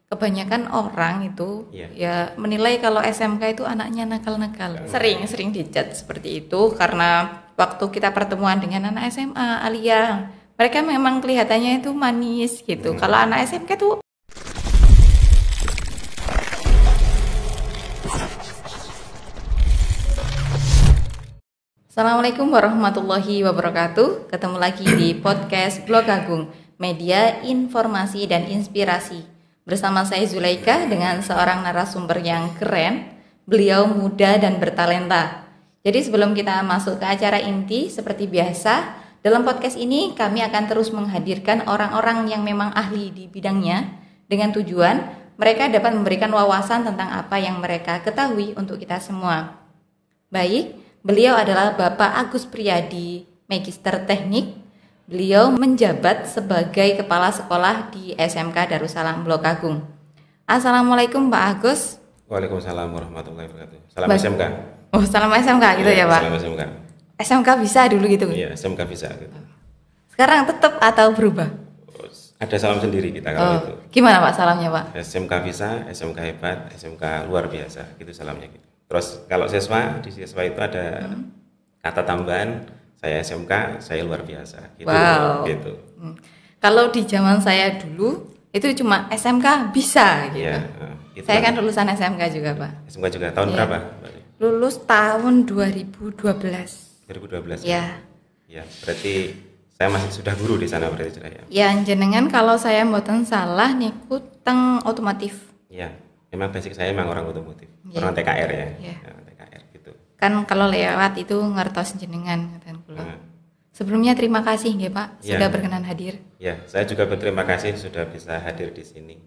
kebanyakan orang itu ya menilai kalau SMK itu anaknya nakal-nakal. Sering dicat seperti itu karena waktu kita pertemuan dengan anak SMA, Alia, mereka memang kelihatannya itu manis gitu. Kalau anak SMK itu Assalamualaikum warahmatullahi wabarakatuh. Ketemu lagi di podcast Blog Agung, media informasi dan inspirasi. Bersama saya Zulaika dengan seorang narasumber yang keren. Beliau muda dan bertalenta. Jadi sebelum kita masuk ke acara inti, seperti biasa, dalam podcast ini kami akan terus menghadirkan orang-orang yang memang ahli di bidangnya dengan tujuan mereka dapat memberikan wawasan tentang apa yang mereka ketahui untuk kita semua. Baik, beliau adalah Bapak Agus Priyadi, Magister Teknik. Beliau menjabat sebagai Kepala Sekolah di SMK Darussalam Blok Agung. Assalamualaikum Pak Agus. Waalaikumsalam warahmatullahi wabarakatuh. Salam SMK. Oh, salam SMK gitu ya Pak? Salam SMK. SMK bisa dulu gitu? Iya, SMK bisa gitu. Sekarang tetap atau berubah? Ada salam sendiri kita kalau itu. Gimana Pak salamnya Pak? SMK bisa, SMK hebat, SMK luar biasa, gitu salamnya gitu. Terus kalau di siswa itu ada kata tambahan, saya SMK, saya luar biasa gitu. Wow. Gitu. Kalau di zaman saya dulu itu cuma SMK bisa gitu. Ya, saya kan lulusan SMK juga Pak. SMK juga tahun berapa? Lulus tahun 2012. 2012. Ya. Ya, berarti saya masih sudah guru di sana berarti ya. Ya, jenengan kalau saya mboten salah niku teng otomotif. Iya, memang basic saya memang orang otomotif. Orang TKR ya. TKR gitu. Kan kalau lewat itu ngertos jenengan ngaten kula. Sebelumnya terima kasih nggih Pak sudah berkenan hadir. Ya, saya juga berterima kasih sudah bisa hadir di sini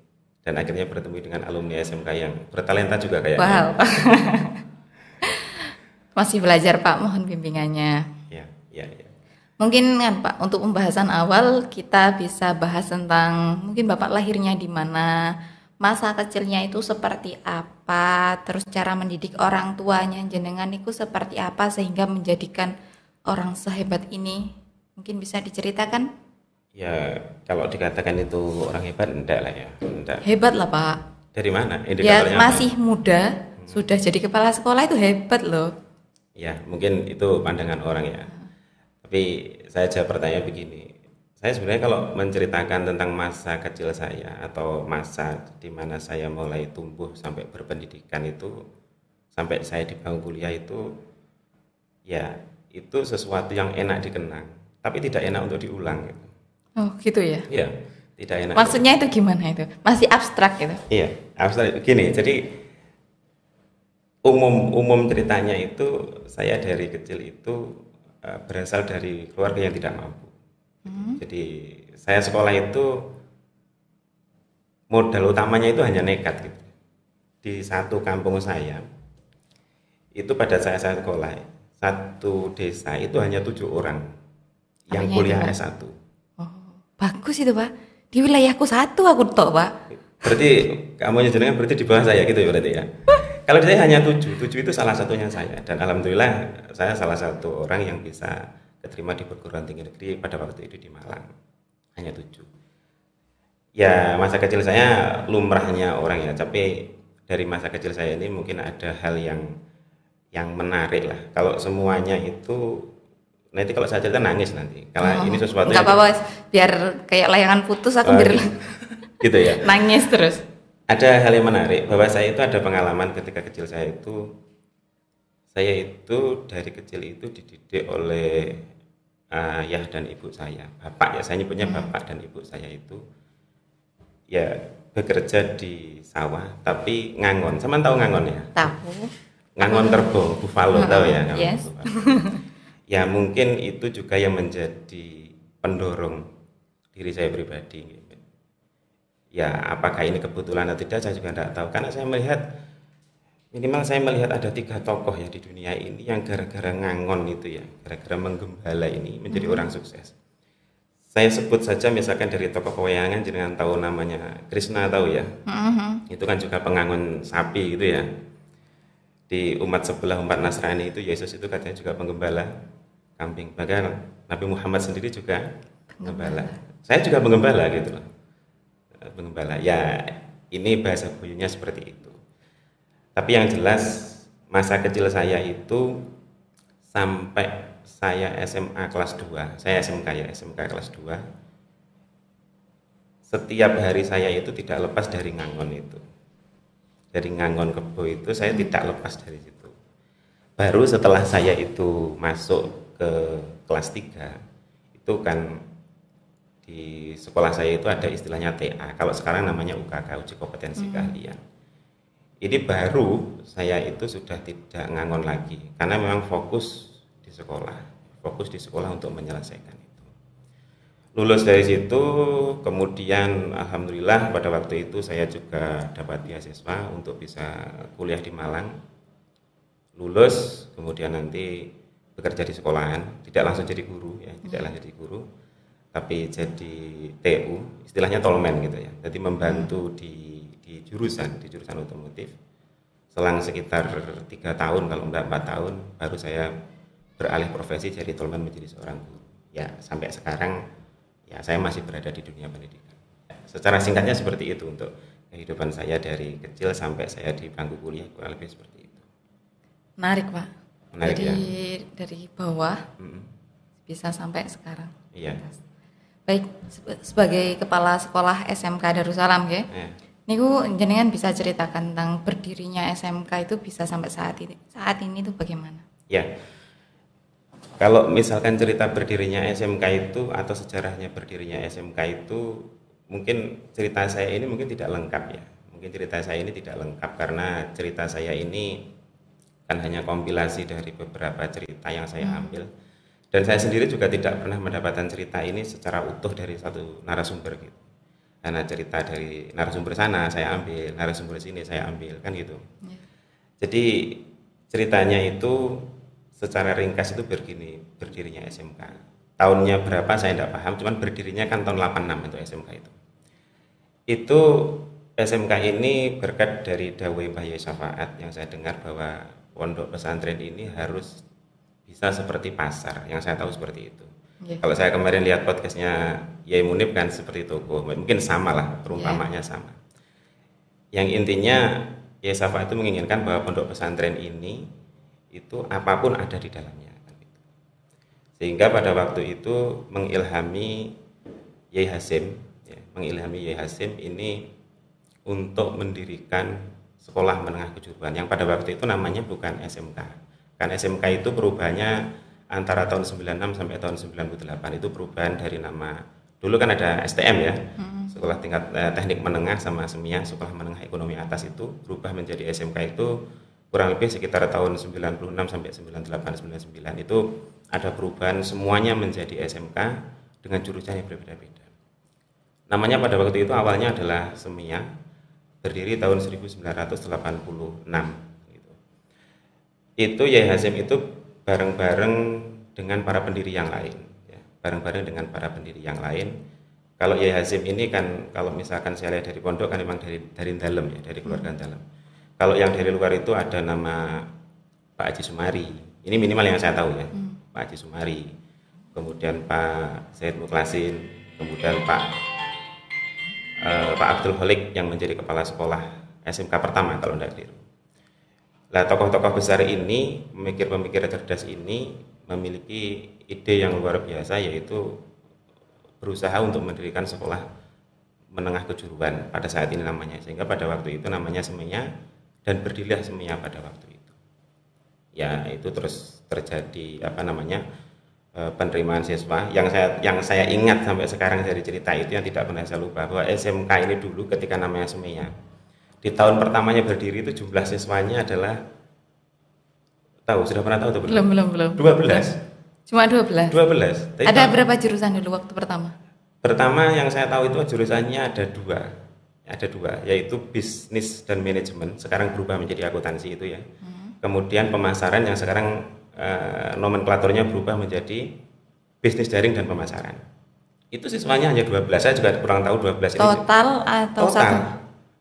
dan akhirnya bertemu dengan alumni SMK yang bertalenta juga kayaknya. Wow. Masih belajar Pak, mohon bimbingannya. Ya. Mungkin kan Pak, untuk pembahasan awal kita bisa bahas tentang mungkin Bapak lahirnya di mana, masa kecilnya itu seperti apa, terus cara mendidik orang tuanya jenengan itu seperti apa sehingga menjadikan orang sehebat ini. Mungkin bisa diceritakan? Ya, kalau dikatakan itu orang hebat enggak lah ya. Enggak. Hebat lah Pak. Dari mana? Ya masih muda, sudah jadi kepala sekolah itu hebat loh. Ya, mungkin itu pandangan orang ya. Tapi saya jawab pertanyaan begini. Saya sebenarnya kalau menceritakan tentang masa kecil saya atau masa di mana saya mulai tumbuh sampai berpendidikan itu, sampai saya di bangku kuliah itu, ya itu sesuatu yang enak dikenang, tapi tidak enak untuk diulang. Gitu. Oh gitu ya? Iya, tidak enak. Maksudnya itu gimana itu? Masih abstrak gitu? Iya, abstrak. Gini, jadi umum ceritanya itu saya dari kecil itu berasal dari keluarga yang tidak mampu. Jadi saya sekolah itu modal utamanya itu hanya nekat gitu. Di satu kampung saya itu pada saya sekolah satu desa itu hanya 7 orang yang kuliah S1. Oh, bagus itu Pak. Di wilayahku 1 aku tok Pak. Berarti kamu jenengan berarti di bawah saya gitu ya berarti ya. Kalau saya hanya 7 itu salah satunya saya dan alhamdulillah saya salah satu orang yang bisa keterima di perguruan tinggi negeri pada waktu itu di Malang. Hanya 7. Ya masa kecil saya lumrahnya orang ya, tapi dari masa kecil saya ini mungkin ada hal yang menarik lah. Kalau semuanya itu nanti kalau saya cerita nangis nanti. Kalau ini sesuatu enggak apa-apa, biar kayak layangan putus aku biar gitu ya. Nangis terus. Ada hal yang menarik bahwa saya itu ada pengalaman ketika kecil saya itu dari kecil itu dididik oleh ayah dan ibu saya, bapak ya, saya nyebutnya bapak dan ibu saya itu ya bekerja di sawah tapi ngangon. Sama tahu ngangon ya? Tahu. Ngangon kerbau, buffalo tahu ya? Yes. Ya mungkin itu juga yang menjadi pendorong diri saya pribadi. Ya apakah ini kebetulan atau tidak saya juga tidak tahu, karena saya melihat minimal saya melihat ada 3 tokoh ya di dunia ini yang gara-gara ngangon itu ya, gara-gara menggembala ini menjadi orang sukses. Saya sebut saja misalkan dari tokoh pewayangan, jenengan tahu namanya Krishna tahu ya? Itu kan juga pengangon sapi gitu ya. Di umat sebelah, umat Nasrani itu Yesus itu katanya juga penggembala kambing. Bahkan Nabi Muhammad sendiri juga penggembala. Saya juga penggembala gitu loh. Penggembala ya, ini bahasa buyunya seperti itu. Tapi yang jelas masa kecil saya itu sampai saya SMA kelas 2, saya SMK kelas 2, setiap hari saya itu tidak lepas dari Ngangon itu. Dari Ngangon Kebo itu saya tidak lepas dari situ. Baru setelah saya itu masuk ke kelas 3, itu kan di sekolah saya itu ada istilahnya TA, kalau sekarang namanya UKK, uji kompetensi keahlian. Ini baru saya itu sudah tidak ngangon lagi, karena memang fokus di sekolah untuk menyelesaikan itu. Lulus dari situ, kemudian alhamdulillah pada waktu itu saya juga dapat beasiswa untuk bisa kuliah di Malang. Lulus, kemudian nanti bekerja di sekolahan, tidak langsung jadi guru ya, tapi jadi TU, istilahnya tolmen gitu ya. Jadi membantu di jurusan otomotif. Selang sekitar 3 tahun, kalau enggak 4 tahun, baru saya beralih profesi jadi tolmen menjadi seorang guru. Ya, sampai sekarang ya saya masih berada di dunia pendidikan. Secara singkatnya seperti itu untuk kehidupan saya dari kecil sampai saya di bangku kuliah, kurang lebih seperti itu. Menarik, Pak. Menarik, jadi ya? Dari bawah bisa sampai sekarang. Iya. Baik, sebagai kepala sekolah SMK Darussalam ya. Niku jenengan bisa ceritakan tentang berdirinya SMK itu bisa sampai saat ini tuh bagaimana? Ya. Kalau misalkan cerita berdirinya SMK itu atau sejarahnya berdirinya SMK itu, mungkin cerita saya ini mungkin tidak lengkap ya. Mungkin cerita saya ini tidak lengkap karena cerita saya ini kan hanya kompilasi dari beberapa cerita yang saya ambil. Dan saya sendiri juga tidak pernah mendapatkan cerita ini secara utuh dari satu narasumber gitu. Karena cerita dari narasumber sana saya ambil, narasumber sini saya ambil, kan gitu. Jadi ceritanya itu secara ringkas itu begini, berdirinya SMK. Tahunnya berapa saya tidak paham, cuman berdirinya kan tahun 86 untuk SMK itu. Itu SMK ini berkat dari dawuh Mbah Yai Syafaat yang saya dengar bahwa pondok pesantren ini harus bisa seperti pasar, yang saya tahu seperti itu. Kalau saya kemarin lihat podcastnya Yai Munib kan seperti toko, mungkin sama lah, perumpamanya sama. Yang intinya Yai Syafaat itu menginginkan bahwa pondok pesantren ini itu apapun ada di dalamnya. Sehingga pada waktu itu mengilhami Yai Hasyim ini untuk mendirikan sekolah menengah kejuruan yang pada waktu itu namanya bukan SMK. Kan SMK itu perubahannya antara tahun 96 sampai tahun 98, itu perubahan dari nama, dulu kan ada STM ya, sekolah tingkat teknik menengah sama SEMIA, sekolah menengah ekonomi atas, itu berubah menjadi SMK itu kurang lebih sekitar tahun 96 sampai 98 99, itu ada perubahan semuanya menjadi SMK dengan jurusan yang berbeda-beda. Namanya pada waktu itu awalnya adalah SEMIA, berdiri tahun 1986 gitu. Itu Yai Hasyim itu bareng-bareng dengan para pendiri yang lain ya. Kalau Yai Hasyim ini kan, kalau misalkan saya lihat dari pondok kan memang dari dalam ya, dari keluarga dalam. Kalau yang dari luar itu ada nama Pak Haji Sumari, ini minimal yang saya tahu ya, Pak Haji Sumari, kemudian Pak Said Mukhlasin, kemudian Pak Abdul Holik yang menjadi kepala sekolah SMK pertama kalau tidak keliru. Nah, tokoh-tokoh besar ini, pemikir-pemikir cerdas ini memiliki ide yang luar biasa, yaitu berusaha untuk mendirikan sekolah menengah kejuruan pada saat ini namanya, sehingga pada waktu itu namanya SEMIA dan berdirilah SEMIA pada waktu itu. Ya, itu terus terjadi penerimaan siswa yang saya ingat sampai sekarang dari cerita itu, yang tidak pernah saya lupa, bahwa SMK ini dulu ketika namanya SEMIA, di tahun pertamanya berdiri itu jumlah siswanya adalah, sudah pernah tahu tuh? Belum. 12. Cuma 12. Ada berapa jurusan dulu waktu pertama? Pertama yang saya tahu itu jurusannya ada dua, yaitu bisnis dan manajemen, sekarang berubah menjadi akuntansi itu ya. Kemudian pemasaran yang sekarang nomenklaturnya berubah menjadi bisnis daring dan pemasaran. Itu siswanya hanya 12, saya juga kurang tahu 12 ini. Total atau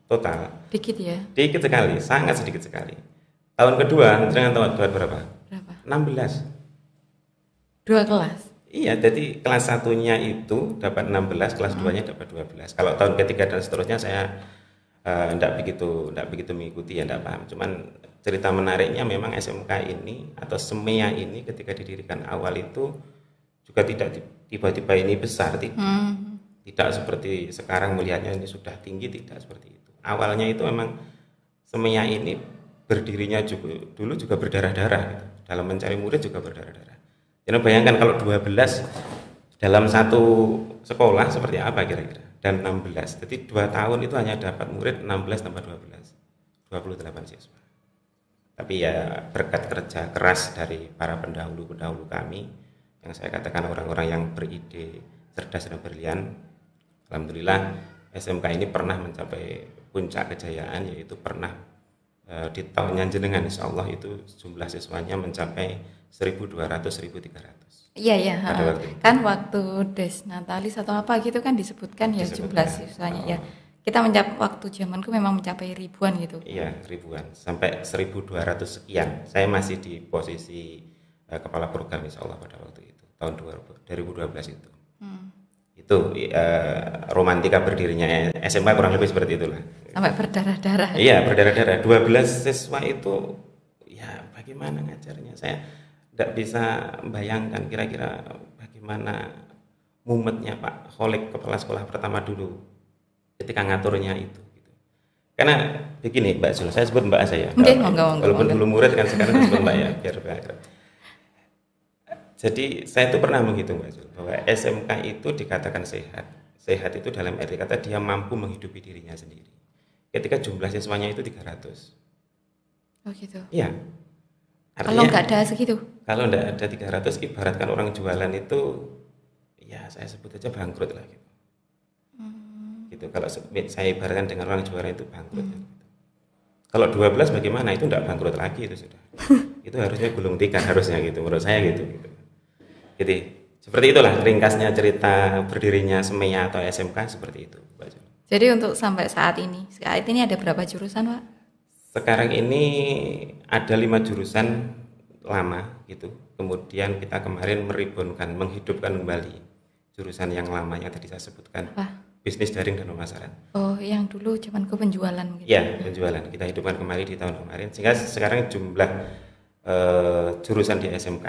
Total. Dikit ya? Dikit sekali, sangat sedikit sekali. Tahun kedua, jangan tahu berapa? 16. 2 kelas? Iya, jadi kelas 1-nya itu dapat 16, kelas 2-nya dapat 12. Kalau tahun ketiga dan seterusnya saya enggak begitu mengikuti ya, enggak paham. Cuman cerita menariknya memang SMK ini atau SEMEA ini ketika didirikan awal itu juga tidak tiba-tiba ini besar, tidak seperti sekarang melihatnya ini sudah tinggi, tidak seperti itu. Awalnya itu memang SEMEA ini berdirinya juga dulu juga berdarah-darah gitu. Dalam mencari murid juga berdarah-darah. Jadi bayangkan kalau 12 dalam satu sekolah seperti apa kira-kira, dan 16, jadi 2 tahun itu hanya dapat murid 16 tambah 12, 28 siswa. Tapi ya berkat kerja keras dari para pendahulu-pendahulu kami, yang saya katakan orang-orang yang beride, cerdas dan brilian, alhamdulillah SMK ini pernah mencapai puncak kejayaan, yaitu pernah di tahunnya jenengan insya Allah itu jumlah siswanya mencapai 1.200-1.300. Iya, kan waktu Des Natalis atau apa gitu kan disebutkan ya jumlah siswanya ya. Kita waktu zamanku memang mencapai ribuan gitu. Iya, ribuan sampai 1.200 sekian. Saya masih di posisi kepala program insya Allah pada waktu itu tahun 2012 itu. Itu romantika berdirinya SMK kurang lebih seperti itulah. Sampai berdarah-darah. Iya, berdarah-darah. 12 siswa itu ya bagaimana ngajarnya? Saya tidak bisa bayangkan kira-kira bagaimana mumetnya Pak Kholik, kepala sekolah pertama dulu ketika ngaturnya itu gitu. Karena begini Mbak Zul, saya sebut Mbak saya. Walaupun dulu murid kan sekarang sebut Mbak ya biar akrab. Jadi saya itu pernah menghitung Mbak Zul bahwa SMK itu dikatakan sehat. Sehat itu dalam arti kata dia mampu menghidupi dirinya sendiri. Ketika jumlah siswanya itu 300. Oh gitu. Iya. Artinya, kalau nggak ada segitu? Kalau nggak ada 300, ibaratkan orang jualan itu, ya saya sebut aja bangkrut lah gitu. Gitu. Kalau saya ibaratkan dengan orang jualan itu bangkrut. Gitu. Kalau 12 bagaimana? Itu nggak bangkrut lagi itu sudah. Itu harusnya gulung tikar harusnya gitu, menurut saya gitu. Jadi seperti itulah ringkasnya cerita berdirinya SEMEA atau SMK seperti itu. Jadi untuk sampai saat ini ada berapa jurusan Pak? Sekarang ini ada 5 jurusan lama gitu. Kemudian kita kemarin menghidupkan kembali jurusan yang lamanya tadi saya sebutkan. Bisnis daring dan pemasaran. Oh, yang dulu zamanku penjualan gitu. Iya, penjualan. Kita hidupkan kembali di tahun kemarin. Sehingga sekarang jumlah jurusan di SMK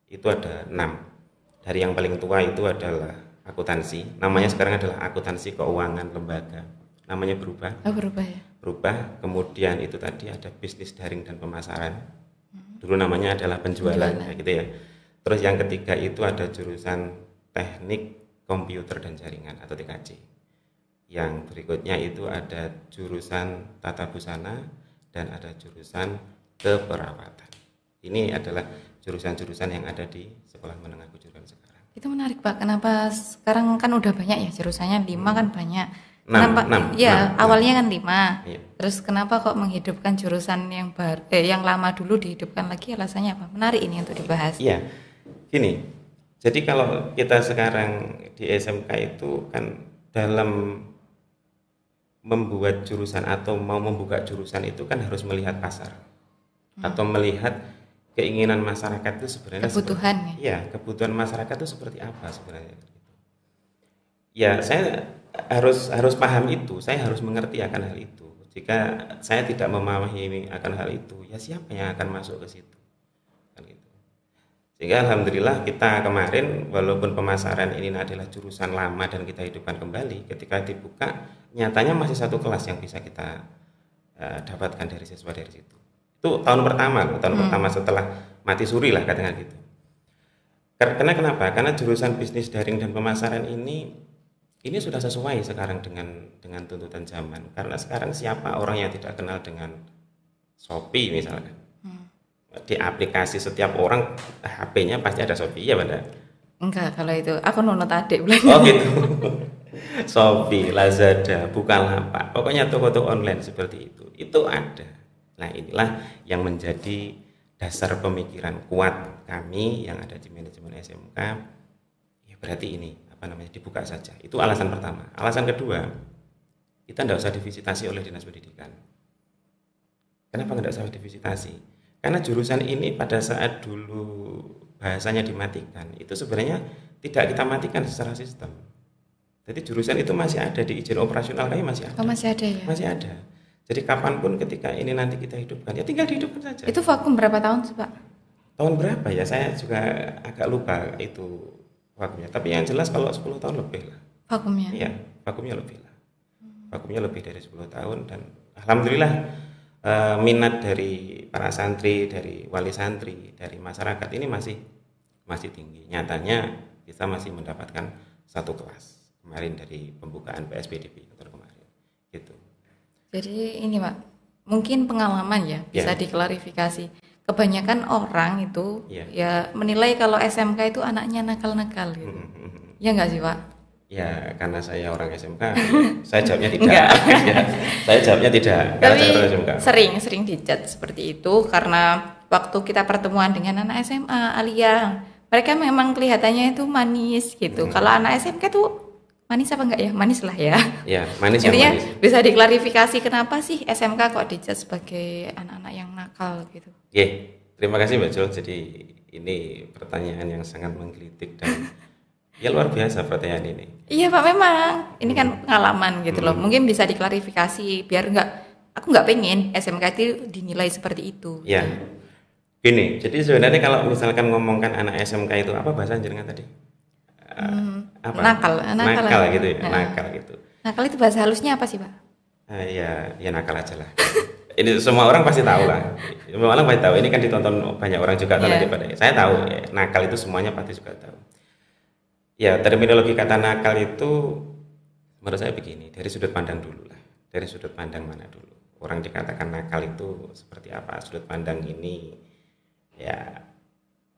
itu ada 6. Dari yang paling tua itu adalah akuntansi. Namanya sekarang adalah akuntansi keuangan lembaga. Namanya berubah. Oh, berubah ya. Berubah. Kemudian itu tadi ada bisnis daring dan pemasaran. Dulu namanya adalah penjualan. Gitu ya. Terus yang ketiga itu ada jurusan teknik komputer dan jaringan atau TKJ. Yang berikutnya itu ada jurusan tata busana dan ada jurusan keperawatan. Ini adalah jurusan-jurusan yang ada di sekolah menengah kejuruan sekarang. Itu menarik Pak. Kenapa sekarang kan udah banyak ya jurusannya 5 kan banyak. 6, kenapa? 6, ya 6, awalnya kan 5. Iya. Terus kenapa kok menghidupkan jurusan yang lama dulu dihidupkan lagi? Alasannya apa? Menarik ini untuk dibahas. Iya. Gini. Jadi kalau kita sekarang di SMK itu kan dalam membuat jurusan atau mau membuka jurusan itu kan harus melihat pasar atau melihat keinginan masyarakat itu sebenarnya kebutuhan kebutuhan masyarakat itu seperti apa sebenarnya. Ya saya harus paham itu, saya harus mengerti akan hal itu. Jika saya tidak memahami akan hal itu, ya siapa yang akan masuk ke situ? Kan gitu. Sehingga alhamdulillah kita kemarin walaupun pemasaran ini adalah jurusan lama dan kita hidupkan kembali, ketika dibuka nyatanya masih satu kelas yang bisa kita dapatkan dari siswa dari situ. Itu tahun pertama setelah mati suri lah katakan gitu. Karena kenapa? Karena jurusan bisnis daring dan pemasaran ini sudah sesuai sekarang dengan tuntutan zaman. Karena sekarang siapa orang yang tidak kenal dengan Shopee misalkan? Di aplikasi setiap orang HP-nya pasti ada Shopee ya Banda? Enggak, kalau itu aku nonton adik bilang. Oh gitu. Shopee, Lazada, Bukalapak, pokoknya toko-toko online seperti itu ada. Nah inilah yang menjadi dasar pemikiran kuat kami yang ada di manajemen SMK. Ya berarti ini dibuka saja. Itu alasan pertama. Alasan kedua, kita tidak usah divisitasi oleh dinas pendidikan. Kenapa tidak usah divisitasi? Karena jurusan ini pada saat dulu bahasanya dimatikan, itu sebenarnya tidak kita matikan secara sistem, Jadi jurusan itu masih ada di izin operasional kami masih ada. Oh, masih ada ya? Masih ada. Jadi kapanpun ketika ini nanti kita hidupkan, ya tinggal dihidupkan saja. Itu vakum berapa tahun sih Pak? Tahun berapa ya? Saya juga agak lupa itu vakumnya. Tapi yang jelas kalau 10 tahun lebih lah. Vakumnya? Iya, vakumnya lebih lah. Vakumnya lebih dari 10 tahun dan alhamdulillah minat dari para santri, dari wali santri, dari masyarakat ini masih tinggi. Nyatanya kita masih mendapatkan satu kelas kemarin dari pembukaan PSBDB kemarin. Gitu. Jadi ini Pak, mungkin pengalaman ya bisa diklarifikasi. Kebanyakan orang itu ya menilai kalau SMK itu anaknya nakal-nakal gitu. Ya enggak sih Pak? Ya karena saya orang SMK, saya jawabnya tidak. Ya, saya jawabnya tidak. Tapi sering dijudge seperti itu karena waktu kita pertemuan dengan anak SMA, Alia, mereka memang kelihatannya itu manis gitu. Kalau anak SMK tuh manis apa enggak ya? Manis lah ya. Ya, manis. Intinya manis. Bisa diklarifikasi kenapa sih SMK kok dijudge sebagai anak-anak yang nakal gitu. Terima kasih Mbak Jul. Jadi ini pertanyaan yang sangat menggelitik dan ya luar biasa pertanyaan ini. Iya Pak, memang ini kan pengalaman gitu loh. Mungkin bisa diklarifikasi biar aku nggak pengen SMK itu dinilai seperti itu. Ya, gini. Jadi sebenarnya kalau misalkan ngomongkan anak SMK itu apa bahasa jenengan tadi? Apa? Nakal gitu ya. Nakal gitu. Nakal itu bahasa halusnya apa sih Pak? Ya nakal aja lah. Ini semua orang pasti tahu lah. Semua orang pasti tahu. Ini kan ditonton banyak orang juga daripada saya tahu. Ya, nakal itu semuanya pasti juga tahu. Ya, terminologi kata nakal itu menurut saya begini, dari sudut pandang dulu lah. Dari sudut pandang mana dulu? Orang dikatakan nakal itu seperti apa? Sudut pandang ini ya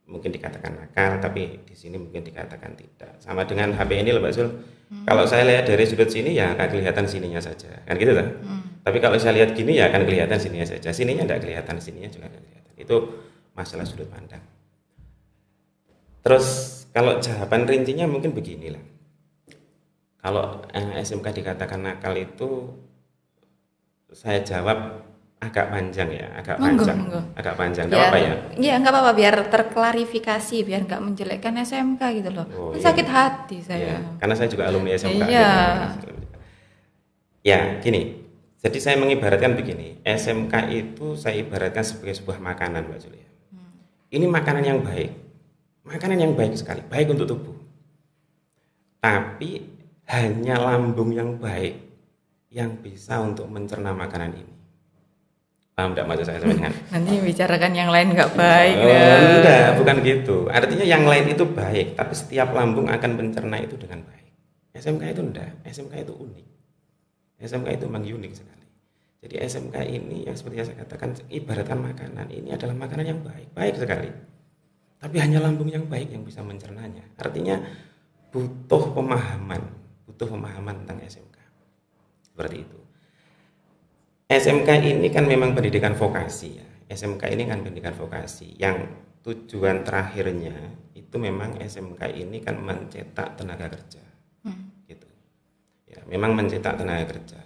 mungkin dikatakan nakal, tapi di sini mungkin dikatakan tidak. Sama dengan HP ini loh Mbak Sul. Kalau saya lihat dari sudut sini ya akan kelihatan sininya saja. Kan gitu kan? Tapi kalau saya lihat gini ya akan kelihatan sininya saja. Sininya tidak kelihatan, sininya juga tidak kelihatan. Itu masalah sudut pandang. Terus kalau jawaban rincinya mungkin beginilah. Kalau SMK dikatakan nakal itu saya jawab agak panjang ya, agak panjang. Enggak apa-apa ya? Iya, enggak apa-apa biar terklarifikasi, biar enggak menjelekkan SMK gitu loh. Sakit hati saya. Karena saya juga alumni SMK. Iya. Gitu. Ya, gini. Jadi saya mengibaratkan begini, SMK itu saya ibaratkan sebagai sebuah makanan Mbak Julia. Ini makanan yang baik. Makanan yang baik sekali, baik untuk tubuh. Tapi hanya lambung yang baik yang bisa untuk mencerna makanan ini. Paham enggak maksud saya dengan? Nanti bicarakan yang lain enggak baik. Enggak, bukan gitu. Artinya yang lain itu baik, tapi setiap lambung akan mencerna itu dengan baik. SMK itu enggak, SMK itu unik. SMK itu memang unik sekali. Jadi SMK ini yang seperti saya katakan ibaratkan makanan, ini adalah makanan yang baik, baik sekali. Tapi hanya lambung yang baik yang bisa mencernanya. Artinya butuh pemahaman tentang SMK. Seperti itu. SMK ini kan memang pendidikan vokasi ya. SMK ini kan pendidikan vokasi yang tujuan terakhirnya itu memang SMK ini kan mencetak tenaga kerja. Gitu. Ya, memang mencetak tenaga kerja.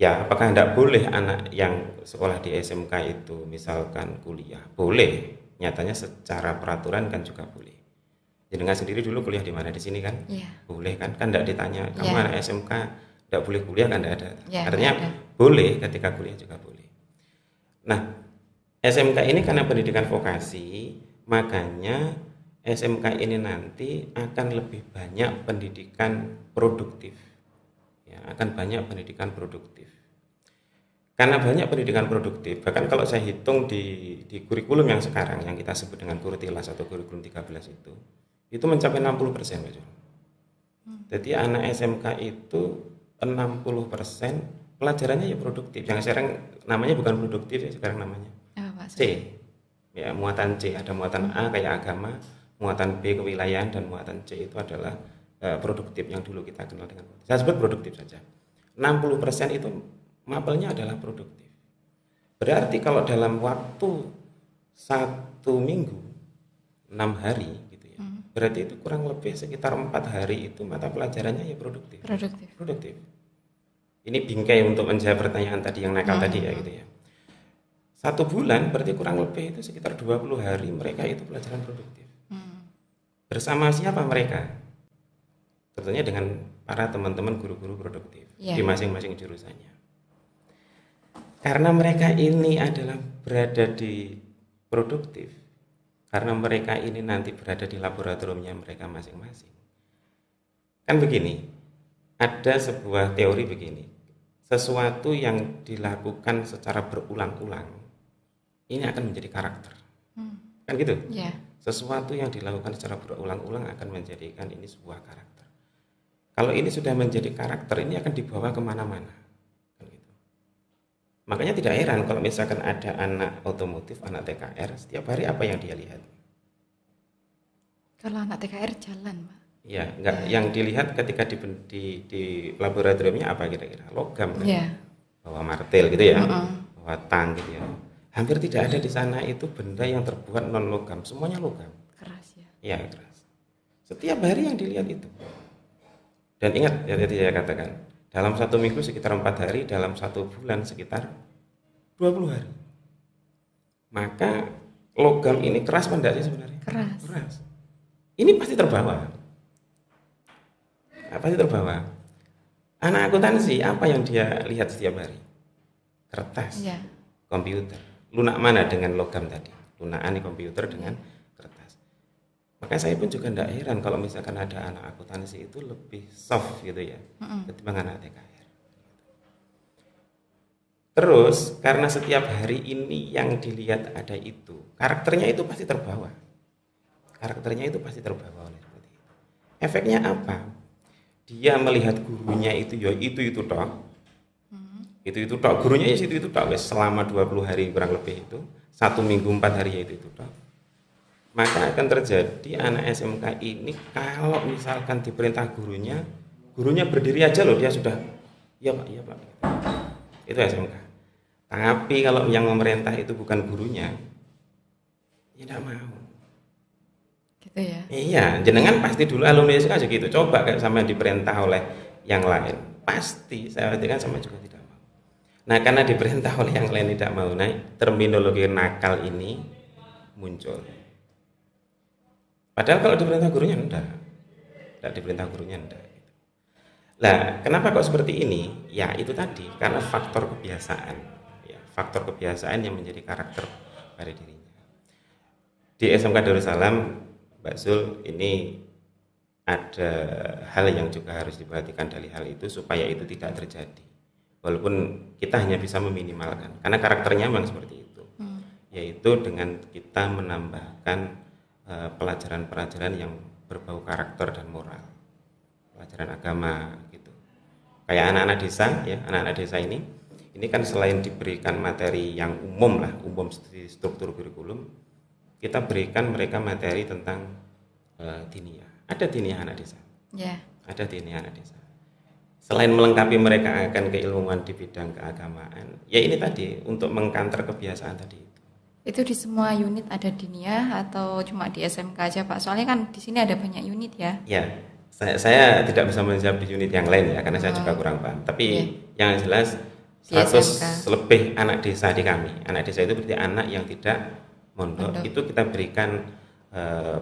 Ya, apakah tidak boleh anak yang sekolah di SMK itu misalkan kuliah? Boleh. Nyatanya secara peraturan kan juga boleh. Jenengan sendiri dulu kuliah di mana? Di sini kan? Boleh kan? Kan tidak ditanya kamu anak SMK tidak boleh kuliah kan? Tidak ada. Artinya boleh, ketika kuliah juga boleh. Nah, SMK ini karena pendidikan vokasi, makanya SMK ini nanti akan lebih banyak pendidikan produktif. Ya, akan banyak pendidikan produktif. Karena banyak pendidikan produktif, bahkan kalau saya hitung di kurikulum yang sekarang yang kita sebut dengan Kurtilas atau kurikulum 13 itu mencapai 60%. Jadi anak SMK itu 60% pelajarannya ya produktif. Yang sekarang namanya bukan produktif ya, sekarang namanya C. Ya, muatan C, ada muatan A kayak agama, muatan B kewilayahan, dan muatan C itu adalah produktif yang dulu kita kenal dengan. Saya sebut produktif saja. 60% itu mapelnya adalah produktif. Berarti kalau dalam waktu 1 minggu 6 hari gitu ya. Berarti itu kurang lebih sekitar 4 hari itu mata pelajarannya ya produktif. Ini bingkai untuk menjawab pertanyaan tadi yang nakal tadi ya gitu ya. 1 bulan berarti kurang lebih itu sekitar 20 hari mereka itu pelajaran produktif. Bersama siapa mereka? sebetulnya dengan para teman-teman guru-guru produktif di masing-masing jurusannya. Karena mereka ini adalah berada di produktif, karena mereka ini nanti berada di laboratoriumnya mereka masing-masing. Kan begini, ada sebuah teori begini, sesuatu yang dilakukan secara berulang-ulang ini akan menjadi karakter. Kan gitu? Sesuatu yang dilakukan secara berulang-ulang akan menjadikan ini sebuah karakter. Kalau ini sudah menjadi karakter, ini akan dibawa kemana-mana. Kan gitu. Makanya tidak heran kalau misalkan ada anak otomotif, anak TKR, setiap hari apa yang dia lihat? Kalau anak TKR jalan, Pak. Ya, enggak. Yang dilihat ketika di laboratoriumnya apa kira-kira? Logam kan? Bawa martil gitu ya, bawa tang gitu ya. Hampir tidak ada di sana itu benda yang terbuat non logam, semuanya logam. Keras ya? Ya, keras. Setiap hari yang dilihat itu. Dan ingat, ya tadi saya katakan, dalam 1 minggu sekitar 4 hari, dalam 1 bulan sekitar 20 hari. Maka logam ini keras apa enggak sih sebenarnya? Keras. Ini pasti terbawa. Pasti terbawa. Anak akuntansi apa yang dia lihat setiap hari? Kertas, komputer. Lunak mana dengan logam tadi? Lunakan di komputer dengan kertas. Maka saya pun juga tidak heran kalau misalkan ada anak akuntansi itu lebih soft gitu ya, ketimbang anak TKR. Terus karena setiap hari ini yang dilihat ada itu, karakternya itu pasti terbawa. Oleh seperti itu. Efeknya apa? Dia melihat gurunya itu ya itu toh. Itu toh, gurunya ya itu toh selama 20 hari kurang lebih itu, 1 minggu 4 hari ya itu toh. Maka akan terjadi anak SMK ini kalau misalkan diperintah gurunya berdiri aja loh, dia sudah iya Pak. Itu SMK. Tapi kalau yang memerintah itu bukan gurunya, ya tidak mau. Gitu ya? Iya, jenengan pasti dulu alumni SMK aja gitu. Coba kayak sama diperintah oleh yang lain, pasti saya perhatikan sama juga tidak mau. Nah, karena diperintah oleh yang lain tidak mau, nah terminologi nakal ini muncul. Padahal kalau diperintah gurunya enggak diperintah gurunya enggak. Lah, kenapa kok seperti ini? Ya itu tadi, karena faktor kebiasaan. Ya, faktor kebiasaan yang menjadi karakter pada dirinya. Di SMK Darussalam, Mbak Zul, ini ada hal yang juga harus diperhatikan dari hal itu supaya itu tidak terjadi. Walaupun kita hanya bisa meminimalkan, karena karakternya memang seperti itu. Yaitu dengan kita menambahkan pelajaran-pelajaran yang berbau karakter dan moral, pelajaran agama gitu. Kayak anak-anak desa ya, anak-anak desa ini kan selain diberikan materi yang umum struktur kurikulum, kita berikan mereka materi tentang diniyah. Ada diniyah anak desa. Ada diniyah anak desa. Selain melengkapi mereka akan keilmuan di bidang keagamaan, ya ini tadi untuk mengkanter kebiasaan tadi. Itu di semua unit ada diniyah atau cuma di SMK aja Pak? Soalnya kan di sini ada banyak unit ya. Ya, saya tidak bisa menjawab di unit yang lain ya, karena saya juga kurang paham. Tapi yang jelas 100 lebih anak desa di kami. Anak desa itu berarti anak yang tidak mondok. Itu kita berikan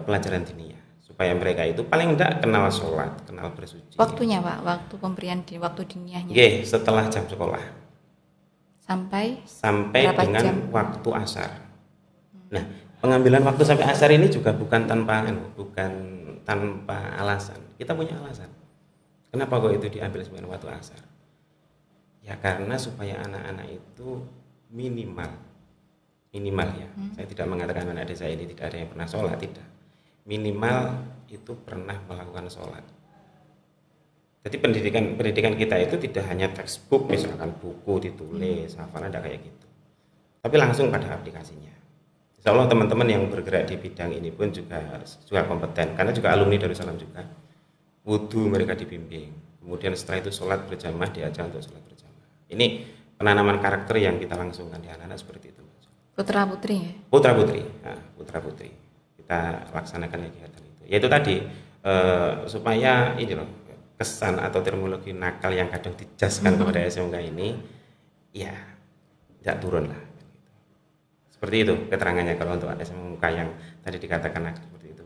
pelajaran diniyah supaya mereka itu paling tidak kenal sholat, kenal bersuci. Waktunya Pak, waktu pemberian waktu diniyahnya? Setelah jam sekolah. Sampai dengan jam? Waktu asar. Nah, pengambilan waktu sampai asar ini juga bukan tanpa alasan. Kita punya alasan. Kenapa kok itu diambil sebagai waktu asar? Ya karena supaya anak-anak itu minimal ya. Saya tidak mengatakan anak desa ini tidak ada yang pernah sholat, tidak. Minimal itu pernah melakukan sholat. Jadi pendidikan kita itu tidak hanya textbook, misalkan buku ditulis, hafalan, tidak kayak gitu. Tapi langsung pada aplikasinya. Insya Allah teman-teman yang bergerak di bidang ini pun juga kompeten, karena juga alumni Darussalam juga. Wudu mereka dibimbing, kemudian setelah itu sholat berjamaah, diajak untuk sholat berjamaah. Ini penanaman karakter yang kita langsungkan di anak-anak seperti itu. Putra putri ya? Putra putri kita laksanakan kegiatan itu. Yaitu tadi supaya ini loh, kesan atau terminologi nakal yang kadang dijaskan kepada SMK ini ya tidak turun lah. Seperti itu keterangannya kalau untuk SMK yang tadi dikatakan nakal seperti itu.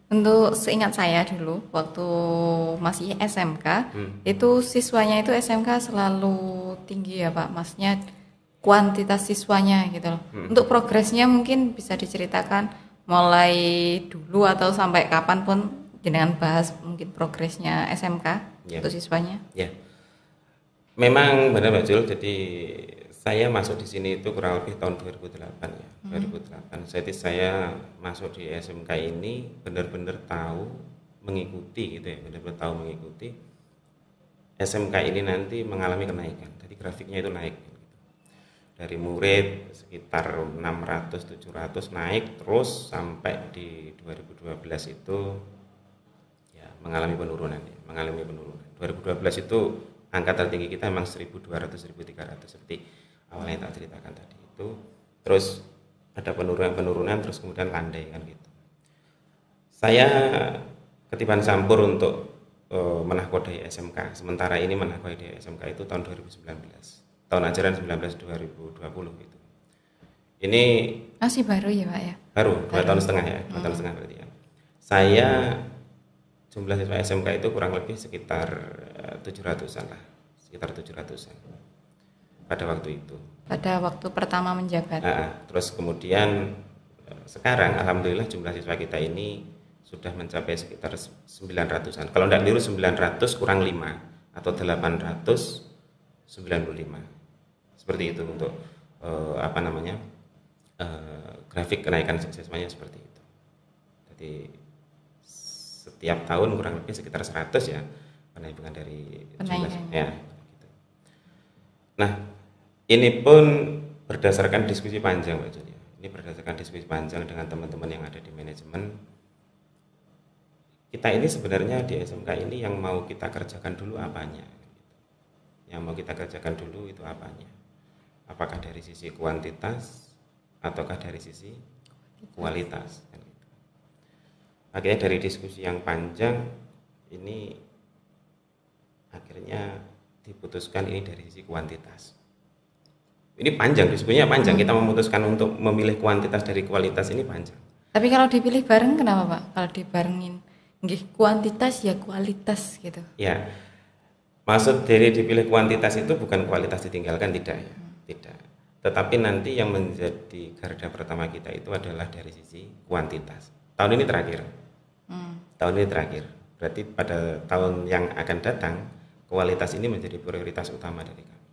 Untuk seingat saya dulu waktu masih SMK itu siswanya itu SMK selalu tinggi ya Pak, maksudnya kuantitas siswanya gitu loh. Untuk progresnya mungkin bisa diceritakan mulai dulu atau sampai kapan pun jenengan bahas mungkin progresnya SMK Ya. untuk siswanya. Ya, memang benar Mbak Jul. Jadi saya masuk di sini itu kurang lebih tahun 2008 ya. 2008. Jadi saya masuk di SMK ini benar-benar tahu mengikuti gitu ya, benar-benar tahu mengikuti SMK ini nanti mengalami kenaikan. Jadi grafiknya itu naik. Dari murid sekitar 600-700 naik terus sampai di 2012 itu ya mengalami penurunan ya, mengalami penurunan. 2012 itu angka tertinggi kita memang 1.200-1.300 seperti awalnya tak ceritakan tadi itu. Terus ada penurunan terus kemudian landai kan gitu. Saya ketiban campur untuk menahkodai SMK. Sementara ini menahkodai SMK itu tahun 2019. Tahun ajaran 19-2020 gitu. Ini Masih baru ya Pak ya? Baru 2 tahun setengah ya, 2 tahun setengah berarti ya. Saya jumlah siswa SMK itu kurang lebih sekitar 700-an lah, sekitar 700-an pada waktu itu. Pada waktu pertama menjabat. Terus kemudian sekarang alhamdulillah jumlah siswa kita ini sudah mencapai sekitar 900-an. Kalau tidak keliru 900 kurang 5 atau 895. Seperti itu untuk grafik kenaikan siswanya seperti itu. Jadi setiap tahun kurang lebih sekitar 100 ya penaikan dari jumlah ya. Gitu. Nah ini pun berdasarkan diskusi panjang Mbak Juli. Ini berdasarkan diskusi panjang dengan teman-teman yang ada di manajemen. Kita ini sebenarnya di SMK ini yang mau kita kerjakan dulu apanya? Yang mau kita kerjakan dulu itu apanya? Apakah dari sisi kuantitas ataukah dari sisi kualitas? Akhirnya dari diskusi yang panjang ini akhirnya diputuskan ini dari sisi kuantitas. Ini panjang, diskusinya panjang. Kita memutuskan untuk memilih kuantitas dari kualitas ini panjang. Tapi kalau dipilih bareng kenapa Pak? Kalau dibarengin, kuantitas ya kualitas gitu. Ya, maksud dari dipilih kuantitas itu bukan kualitas ditinggalkan, tidak ya, tidak. Tetapi nanti yang menjadi garda pertama kita itu adalah dari sisi kuantitas. Tahun ini terakhir. Tahun ini terakhir. Berarti pada tahun yang akan datang kualitas ini menjadi prioritas utama dari kami.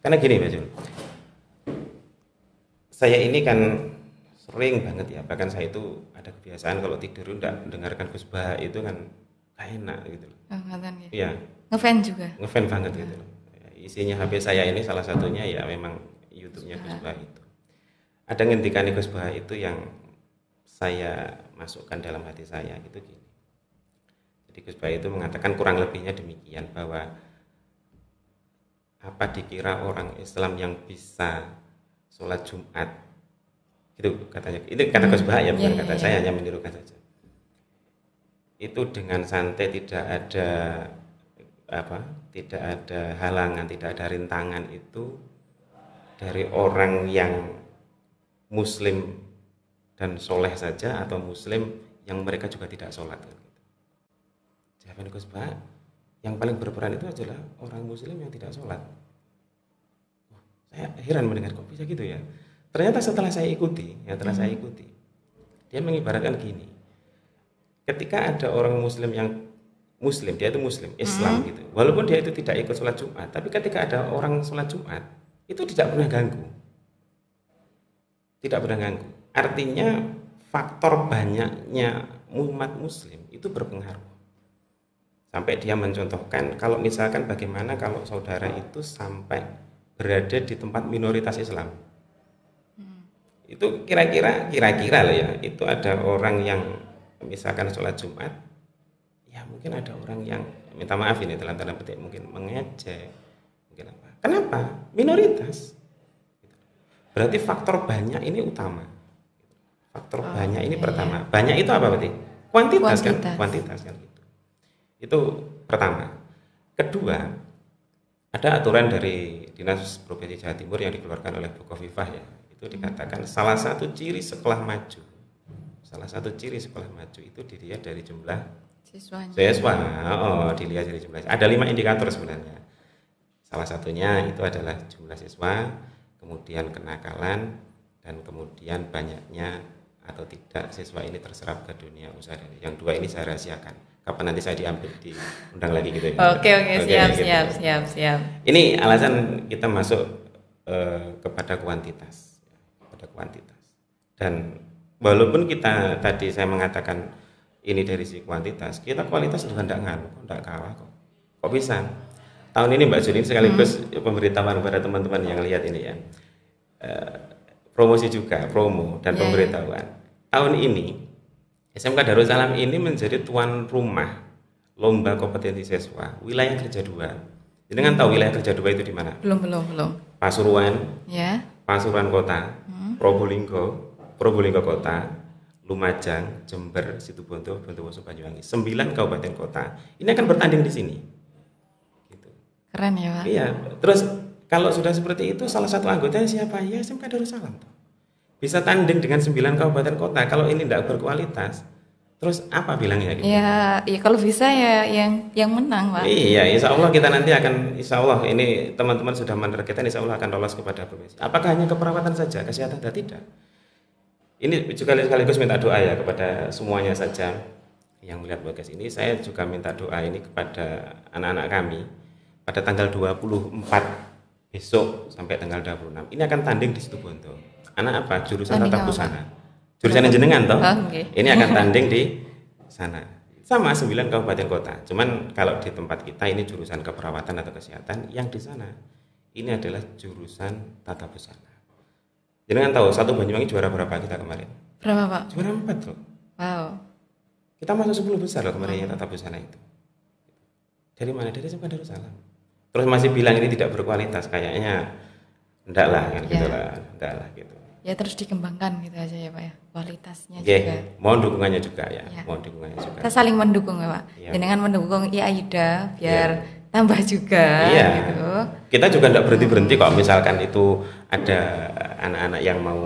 Karena gini Mbak Jul, saya ini kan sering banget ya, bahkan saya itu ada kebiasaan kalau tidur enggak mendengarkan khusbah itu kan gak enak gitu. Iya. Ngefan juga. Ngefan banget gitu. Isinya HP saya ini salah satunya ya memang YouTube-nya khusbah itu. Ada ngendikan khusbah itu yang saya masukkan dalam hati saya gitu gini. Jadi khusbah itu mengatakan kurang lebihnya demikian, bahwa apa dikira orang Islam yang bisa sholat Jumat itu katanya, itu kata khusbah ya, bukan kata saya, hanya menirukan saja. Itu dengan santai, tidak ada halangan, tidak ada rintangan, itu dari orang yang muslim dan soleh saja atau muslim yang mereka juga tidak sholat. Jawaban khusbah yang paling berperan itu adalah orang muslim yang tidak sholat. Saya heran mendengar kok bisa gitu ya. Ternyata setelah saya ikuti, dia mengibaratkan gini. Ketika ada orang muslim yang muslim, dia itu muslim, Islam gitu. Walaupun dia itu tidak ikut sholat Jumat, tapi ketika ada orang sholat Jumat, itu tidak pernah ganggu. Tidak pernah ganggu. Artinya faktor banyaknya umat muslim itu berpengaruh. Sampai dia mencontohkan, kalau misalkan bagaimana kalau saudara itu sampai berada di tempat minoritas Islam. Itu kira-kira loh ya, itu ada orang yang misalkan sholat Jumat, ya mungkin ada orang yang minta maaf ini dalam tanda petik mungkin mengejek, mungkin apa? Kenapa? Minoritas. Berarti faktor banyak ini utama. Faktor banyak ini pertama. Banyak itu apa berarti? Kuantitas. Kan? Kuantitas kan gitu. Itu pertama. Kedua, ada aturan dari Dinas Provinsi Jawa Timur yang dikeluarkan oleh Bukovifah ya. Itu dikatakan salah satu ciri sekolah maju salah satu ciri sekolah maju itu dilihat dari jumlah Siswanya. siswa. Dilihat dari jumlah. Ada 5 indikator sebenarnya. Salah satunya itu adalah jumlah siswa, kemudian kenakalan, dan kemudian banyaknya atau tidak siswa ini terserap ke dunia usaha. Yang 2 ini saya rahasiakan. Kapan nanti saya diundang lagi gitu ya. Oke, siap, gitu. siap. Ini alasan kita masuk kepada kuantitas. Dan walaupun kita tadi saya mengatakan ini dari sisi kuantitas, kita kualitas juga tidak kalah kok. Kok bisa? Tahun ini Mbak Julin sekaligus pemberitahuan kepada teman-teman yang lihat ini ya, promo dan pemberitahuan. Tahun ini SMK Darus Salam ini menjadi tuan rumah lomba kompetensi siswa wilayah kerja 2. Jadi kan tahu wilayah kerja 2 itu di mana? Belum. Pasuruan, Ya. Pasuruan Kota, Probolinggo Kota, Lumajang, Jember, Situbondo, Bondowoso, Banyuwangi. 9 kabupaten kota. Ini akan bertanding di sini. Gitu. Keren ya, Pak. Iya. Terus kalau sudah seperti itu, salah satu anggotanya siapa? Ya SMK Darussalam. Bisa tanding dengan 9 kabupaten kota. Kalau ini tidak berkualitas, terus apa bilangnya? Gitu? Ya kalau bisa ya yang menang, Pak. Iya, insya Allah kita nanti akan, insya Allah ini teman-teman sudah menargetkan, insya Allah akan lolos kepada profesi. Apakah hanya keperawatan saja, kesehatan? Tidak. Ini juga sekaligus minta doa ya kepada semuanya saja yang melihat podcast ini. Saya juga minta doa ini kepada anak-anak kami pada tanggal 24 besok sampai tanggal 26. Ini akan tanding di Situbondo. Anak apa? Jurusan Tata Busana. Jurusan jenengan toh. Okay. Ini akan tanding di sana. Sama 9 kabupaten kota. Cuman kalau di tempat kita ini jurusan keperawatan atau kesehatan, yang di sana ini adalah jurusan Tata Busana. Jangan tahu satu Banyuwangi juara berapa kita kemarin? Berapa, Pak? Juara 4 loh. Wow. Kita masuk 10 besar loh kemarin yang Tata Busana itu. Dari mana? Dari SMK Darussalam. Terus masih bilang ini tidak berkualitas, kayaknya enggak lah kan gitu lah, enggak lah gitu. Ya terus dikembangkan gitu aja ya Pak ya, kualitasnya juga. Mohon dukungannya juga ya. Mohon dukungannya juga. Kita saling mendukung ya Pak. Dengan mendukung Aida biar tambah juga gitu. Kita juga enggak berhenti kok misalkan itu ada anak-anak yang mau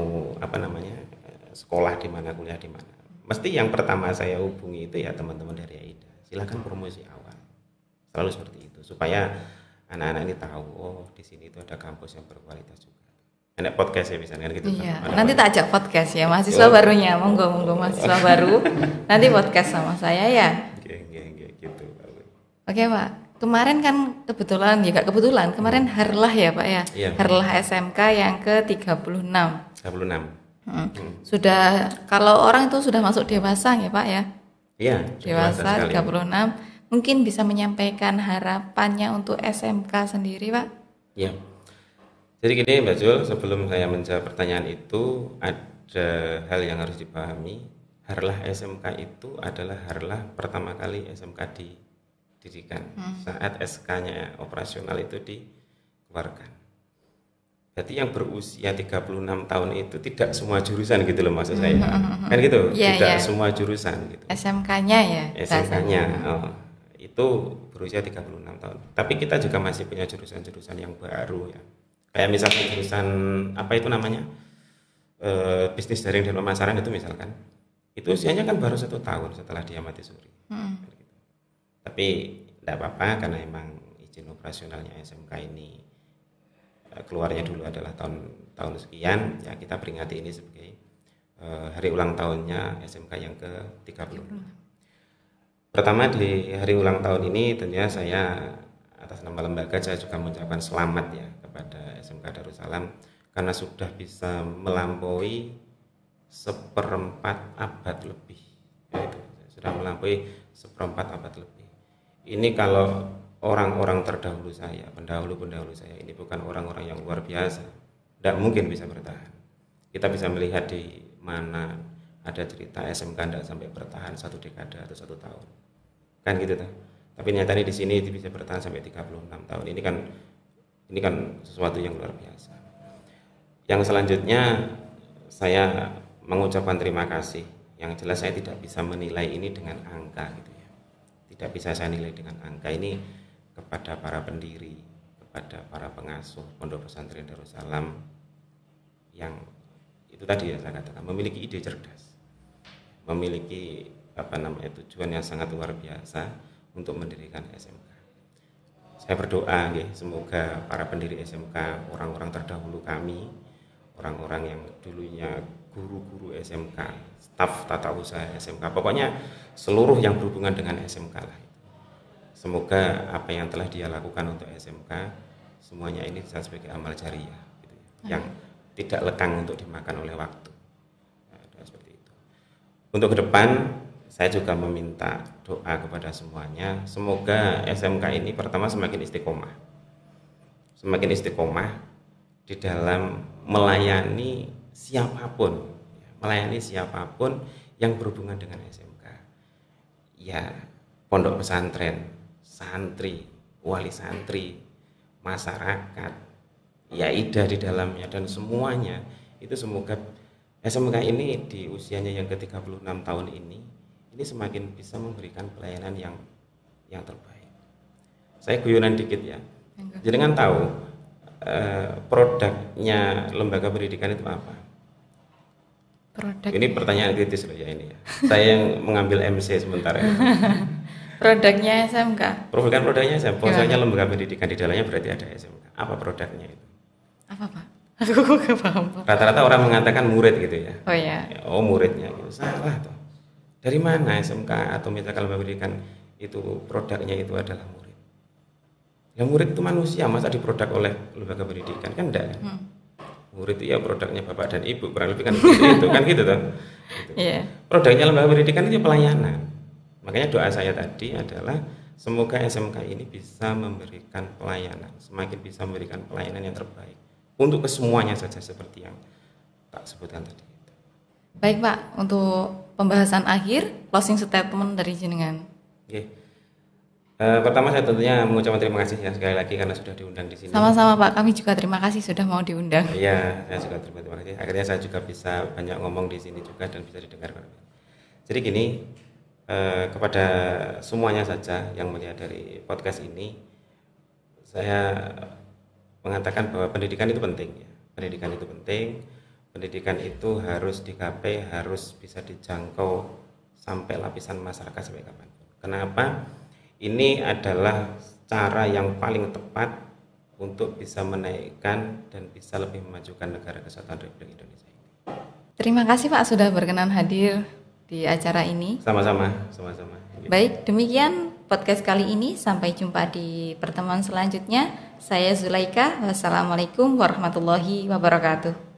sekolah di mana, kuliah di mana. Mesti yang pertama saya hubungi itu ya teman-teman dari Aida. Silakan promosi awal. Selalu seperti itu supaya anak-anak ini tahu di sini itu ada kampus yang berkualitas juga. Enak podcast ya misalnya gitu. Iya. Nanti tak ajak podcast ya mahasiswa barunya, monggo mahasiswa baru. Nanti podcast sama saya ya. Gitu. Oke Pak. Kemarin kan kebetulan kemarin Harlah ya Pak ya. Iya. Harlah SMK yang ke-36. 36. Sudah kalau orang itu sudah masuk dewasa ya Pak ya. Iya, dewasa 36. Mungkin bisa menyampaikan harapannya untuk SMK sendiri, Pak? Iya. Jadi gini Mbak Jul, sebelum saya menjawab pertanyaan itu, ada hal yang harus dipahami. Harlah SMK itu adalah harlah pertama kali SMK didirikan saat SK-nya operasional itu dikeluarkan. Berarti yang berusia 36 tahun itu tidak semua jurusan gitu loh maksud saya. Kan gitu, tidak semua jurusan gitu. SMK-nya ya? SMK-nya, itu berusia 36 tahun. Tapi kita juga masih punya jurusan-jurusan yang baru ya. Kayak misalnya jurusan apa itu namanya? Bisnis daring dan pemasaran itu misalkan. Itu usianya kan baru 1 tahun setelah dia mati suri. Tapi tidak apa-apa karena emang izin operasionalnya SMK ini keluarnya dulu adalah tahun sekian, ya kita peringati ini sebagai hari ulang tahunnya SMK yang ke-36. Pertama di hari ulang tahun ini tentunya saya atas nama lembaga saya juga mengucapkan selamat ya kepada SMK Darussalam karena sudah bisa melampaui 1/4 abad lebih. Yaitu sudah melampaui 1/4 abad lebih. Ini kalau orang-orang terdahulu saya, pendahulu-pendahulu saya ini bukan orang-orang yang luar biasa, tidak mungkin bisa bertahan. Kita bisa melihat di mana ada cerita SMK tidak sampai bertahan 1 dekade atau 1 tahun, kan gitu tuh. Tapi nyatanya di sini bisa bertahan sampai 36 tahun. Ini kan sesuatu yang luar biasa. Yang selanjutnya saya mengucapkan terima kasih. Yang jelas saya tidak bisa menilai ini dengan angka gitu ya. Tidak bisa saya nilai dengan angka ini. Kepada para pendiri, kepada para pengasuh Pondok Pesantren Darussalam yang itu tadi ya saya katakan memiliki ide cerdas. memiliki tujuan yang sangat luar biasa untuk mendirikan SMK. Saya berdoa semoga para pendiri SMK, orang-orang terdahulu kami, orang-orang yang dulunya guru-guru SMK, staf tata usaha SMK, pokoknya seluruh yang berhubungan dengan SMK lah. Semoga apa yang telah dia lakukan untuk SMK semuanya ini bisa sebagai amal jariah gitu ya, yang tidak lekang untuk dimakan oleh waktu. Nah, seperti itu. Untuk ke depan saya juga meminta doa kepada semuanya, semoga SMK ini pertama semakin istiqomah di dalam melayani siapapun yang berhubungan dengan SMK. Ya, pondok pesantren, santri, wali santri, masyarakat, ya IDA di dalamnya dan semuanya itu semoga SMK ini di usianya yang ke-36 tahun ini semakin bisa memberikan pelayanan yang terbaik. Saya guyonan dikit ya. Jangan tahu produknya lembaga pendidikan itu apa? Ini pertanyaan kritis loh ya ini ya. Saya yang mengambil MC sementara ini. Produknya SMK. Produknya SMK. Pokoknya lembaga pendidikan di dalamnya berarti ada SMK. Apa produknya itu? Apa Pak? Aku gak paham Pak. Rata-rata orang mengatakan murid gitu ya. Oh ya. Oh muridnya gitu. Salah toh. Dari mana SMK atau misalkan lembaga pendidikan itu produknya itu adalah murid? Ya murid itu manusia, masa diproduk oleh lembaga pendidikan kan enggak kan? Murid itu ya produknya bapak dan ibu, kurang lebih kan itu kan gitu toh. Gitu. Yeah. Produknya lembaga pendidikan itu pelayanan. Makanya doa saya tadi adalah semoga SMK ini bisa memberikan pelayanan, semakin bisa memberikan pelayanan yang terbaik untuk kesemuanya saja seperti yang tak sebutkan tadi. Baik Pak, untuk pembahasan akhir, closing statement dari jenengan. Oke. Pertama saya tentunya mengucapkan terima kasih ya sekali lagi karena sudah diundang di sini. Sama-sama Pak, kami juga terima kasih sudah mau diundang. Iya, saya juga terima kasih. Akhirnya saya juga bisa banyak ngomong di sini juga dan bisa didengar. Jadi gini, kepada semuanya saja yang melihat dari podcast ini, saya mengatakan bahwa pendidikan itu penting ya. Pendidikan itu penting. Pendidikan itu harus digapai, harus bisa dijangkau sampai lapisan masyarakat sampai kapan. Kenapa? Ini adalah cara yang paling tepat untuk bisa menaikkan dan bisa lebih memajukan negara kesatuan Republik Indonesia ini. Terima kasih Pak sudah berkenan hadir di acara ini. Sama-sama. Baik, demikian podcast kali ini. Sampai jumpa di pertemuan selanjutnya. Saya Zulaika. Wassalamualaikum warahmatullahi wabarakatuh.